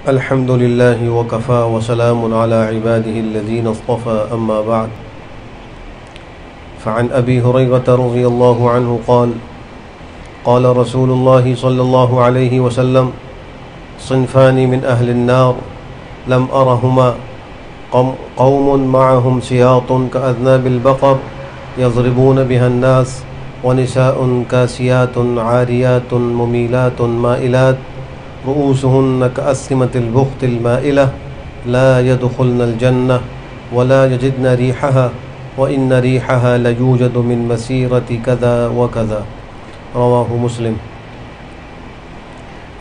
الحمد لله وكفى وسلام على عباده الذين اصطفى أما بعد فعن أبي هريرة رضي الله عنه قال قال رسول الله صلى الله عليه وسلم صنفان من أهل النار لم أرهما قوم معهم سياط كأذناب البقر يضربون بها الناس ونساء كاسيات عاريات مميلات مائلات رؤوسهن كأسنمة البخت المائلة لا يدخلن الجنة ولا يجدن ريحها وإن ريحها ليوجد من مسيرة كذا وكذا رواہ مسلم۔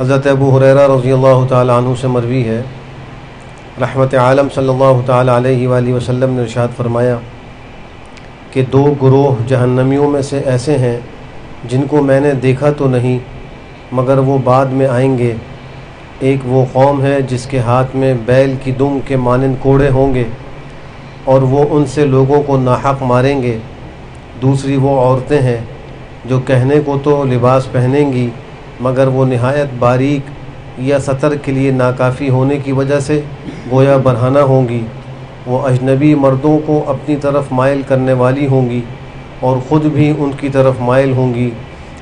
حضرت ابو ہریرہ رضی اللہ تعالی عنہ سے مروی ہے، رحمت عالم صلی اللہ تعالی علیہ وآلہ وسلم نے ارشاد فرمایا کہ دو گروہ جہنمیوں میں سے ایسے ہیں جن کو میں نے دیکھا تو نہیں مگر وہ بعد میں آئیں گے۔ ایک وہ قوم ہے جس کے ہاتھ میں بیل کی دم کے مانند کوڑے ہوں گے اور وہ ان سے لوگوں کو ناحق ماریں گے۔ دوسری وہ عورتیں ہیں جو کہنے کو تو لباس پہنیں گی مگر وہ نہایت باریک یا سطر کے لیے ناکافی ہونے کی وجہ سے گویا برہنہ ہوں گی۔ وہ اجنبی مردوں کو اپنی طرف مائل کرنے والی ہوں گی اور خود بھی ان کی طرف مائل ہوں گی۔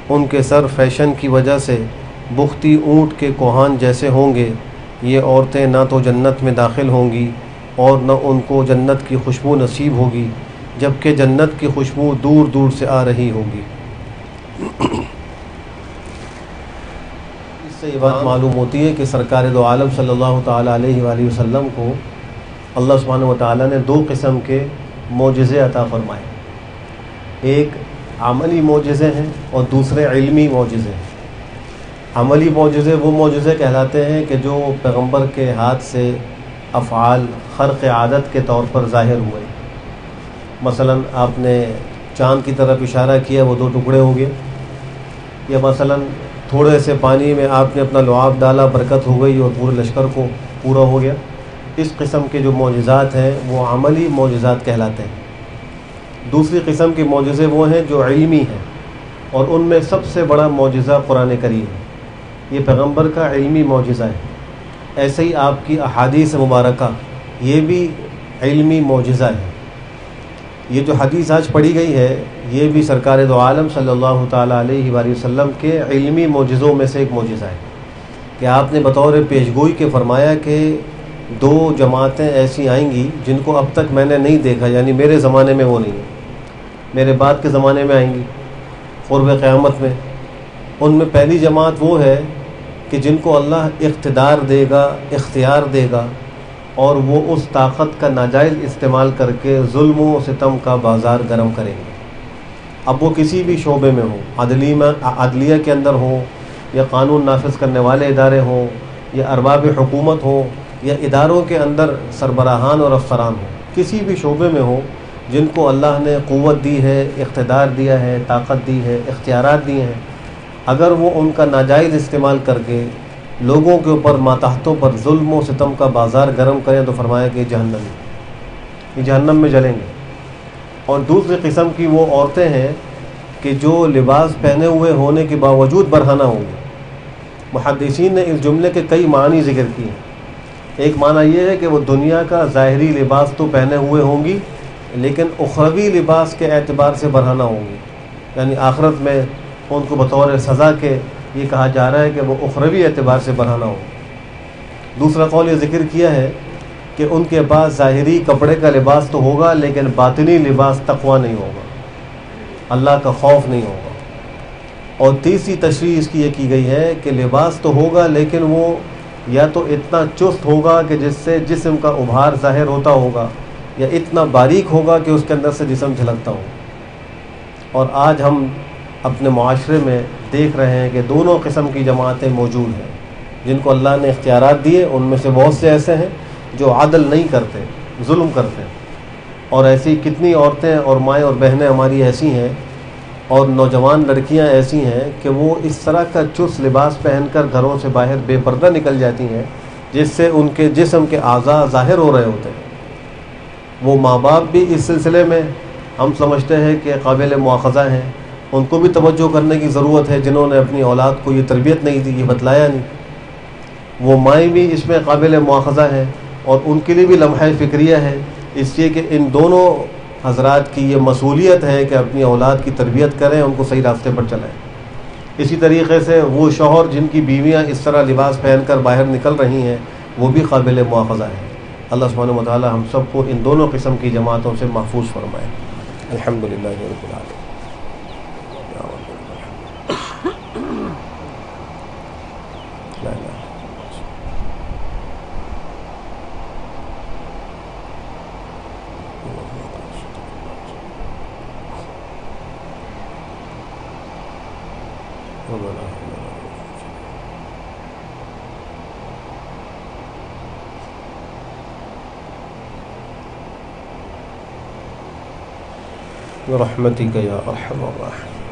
ان کے سر فیشن کی وجہ سے بختی اونٹ کے کوہان جیسے ہوں گے۔ یہ عورتیں نہ تو جنت میں داخل ہوں گی اور نہ ان کو جنت کی خوشبو نصیب ہوگی، جبکہ جنت کی خوشبو دور دور سے آ رہی ہوگی۔ اس سے یہ بات معلوم ہوتی ہے کہ سرکار دو عالم صلی اللہ تعالی علیہ وآلہ وسلم کو اللہ سبحانہ و تعالیٰ نے دو قسم کے معجزے عطا فرمائے، ایک عملی معجزے ہیں اور دوسرے علمی معجزے ہیں۔ عملی معجزے وہ معجزے کہلاتے ہیں کہ جو پیغمبر کے ہاتھ سے افعال خرق عادت کے طور پر ظاہر ہوئے۔ مثلا آپ نے چاند کی طرف اشارہ کیا، وہ دو ٹکڑے ہو گئے، یا مثلا تھوڑے سے پانی میں آپ نے اپنا لعاب ڈالا، برکت ہو گئی اور پورے لشکر کو پورا ہو گیا۔ اس قسم کے جو معجزات ہیں وہ عملی معجزات کہلاتے ہیں۔ دوسری قسم کے معجزے وہ ہیں جو علمی ہیں، اور ان میں سب سے بڑا معجزہ قرآن کریم ہے۔ یہ پیغمبر کا علمی معجزہ ہے۔ ایسے ہی آپ کی احادیث مبارکہ یہ بھی علمی معجزہ ہے۔ یہ جو حدیث آج پڑھی گئی ہے یہ بھی سرکار دو عالم صلی اللہ تعالی علیہ وآلہ وسلم کے علمی معجزوں میں سے ایک معجزہ ہے کہ آپ نے بطور پیشگوئی کے فرمایا کہ دو جماعتیں ایسی آئیں گی جن کو اب تک میں نے نہیں دیکھا، یعنی میرے زمانے میں وہ نہیں ہے، میرے بعد کے زمانے میں آئیں گی قرب قیامت میں۔ ان میں پہلی جماعت وہ ہے کہ جن کو اللہ اقتدار دے گا، اختیار دے گا، اور وہ اس طاقت کا ناجائز استعمال کر کے ظلم و ستم کا بازار گرم کریں گے۔ اب وہ کسی بھی شعبے میں ہوں، عدلیہ کے اندر ہوں، یا قانون نافذ کرنے والے ادارے ہوں، یا ارباب حکومت ہوں، یا اداروں کے اندر سربراہان اور افسران ہوں، کسی بھی شعبے میں ہوں جن کو اللہ نے قوت دی ہے، اقتدار دیا ہے، طاقت دی ہے، اختیارات دیے ہیں، اگر وہ ان کا ناجائز استعمال کر کے لوگوں کے اوپر ماتحتوں پر ظلم و ستم کا بازار گرم کریں تو فرمایا کہ یہ جہنم میں جلیں گے۔ اور دوسری قسم کی وہ عورتیں ہیں کہ جو لباس پہنے ہوئے ہونے کے باوجود برہنہ ہوں گے۔ محدثین نے اس جملے کے کئی معنی ذکر کیے ہیں۔ ایک معنی یہ ہے کہ وہ دنیا کا ظاہری لباس تو پہنے ہوئے ہوں گی لیکن اخروی لباس کے اعتبار سے برہنہ ہوں گی، یعنی آخرت میں ان کو بطور سزا کے یہ کہا جا رہا ہے کہ وہ اخروی اعتبار سے برہنہ ہوں۔ دوسرا قول یہ ذکر کیا ہے کہ ان کے پاس ظاہری کپڑے کا لباس تو ہوگا لیکن باطنی لباس تقویٰ نہیں ہوگا، اللہ کا خوف نہیں ہوگا۔ اور تیسری تشریح اس کی یہ کی گئی ہے کہ لباس تو ہوگا لیکن وہ یا تو اتنا چست ہوگا کہ جس سے جسم کا ابھار ظاہر ہوتا ہوگا، یا اتنا باریک ہوگا کہ اس کے اندر سے جسم جھلکتا ہو۔ اور آج ہم اپنے معاشرے میں دیکھ رہے ہیں کہ دونوں قسم کی جماعتیں موجود ہیں۔ جن کو اللہ نے اختیارات دیے ان میں سے بہت سے ایسے ہیں جو عدل نہیں کرتے، ظلم کرتے ہیں، اور ایسی کتنی عورتیں اور مائیں اور بہنیں ہماری ایسی ہیں اور نوجوان لڑکیاں ایسی ہیں کہ وہ اس طرح کا چست لباس پہن کر گھروں سے باہر بے پردہ نکل جاتی ہیں جس سے ان کے جسم کے اعضاء ظاہر ہو رہے ہوتے ہیں۔ وہ ماں باپ بھی اس سلسلے میں ہم سمجھتے ہیں کہ قابل مواخذہ ہیں، ان کو بھی توجہ کرنے کی ضرورت ہے جنہوں نے اپنی اولاد کو یہ تربیت نہیں دی، یہ بتلایا نہیں۔ وہ مائیں بھی اس میں قابل مواخذہ ہیں اور ان کے لیے بھی لمحہ فکریہ ہے، اس لیے کہ ان دونوں حضرات کی یہ مسئولیت ہے کہ اپنی اولاد کی تربیت کریں، ان کو صحیح راستے پر چلائیں۔ اسی طریقے سے وہ شوہر جن کی بیویاں اس طرح لباس پہن کر باہر نکل رہی ہیں وہ بھی قابل مواخذہ ہیں۔ اللہ سبحانہ و تعالی ہم سب کو ان دونوں قسم کی جماعتوں سے محفوظ فرمائے۔ الحمدللہ رب العالمین۔ لا الہ الا اللہ۔ برحمتک یا ارحم الراحمین۔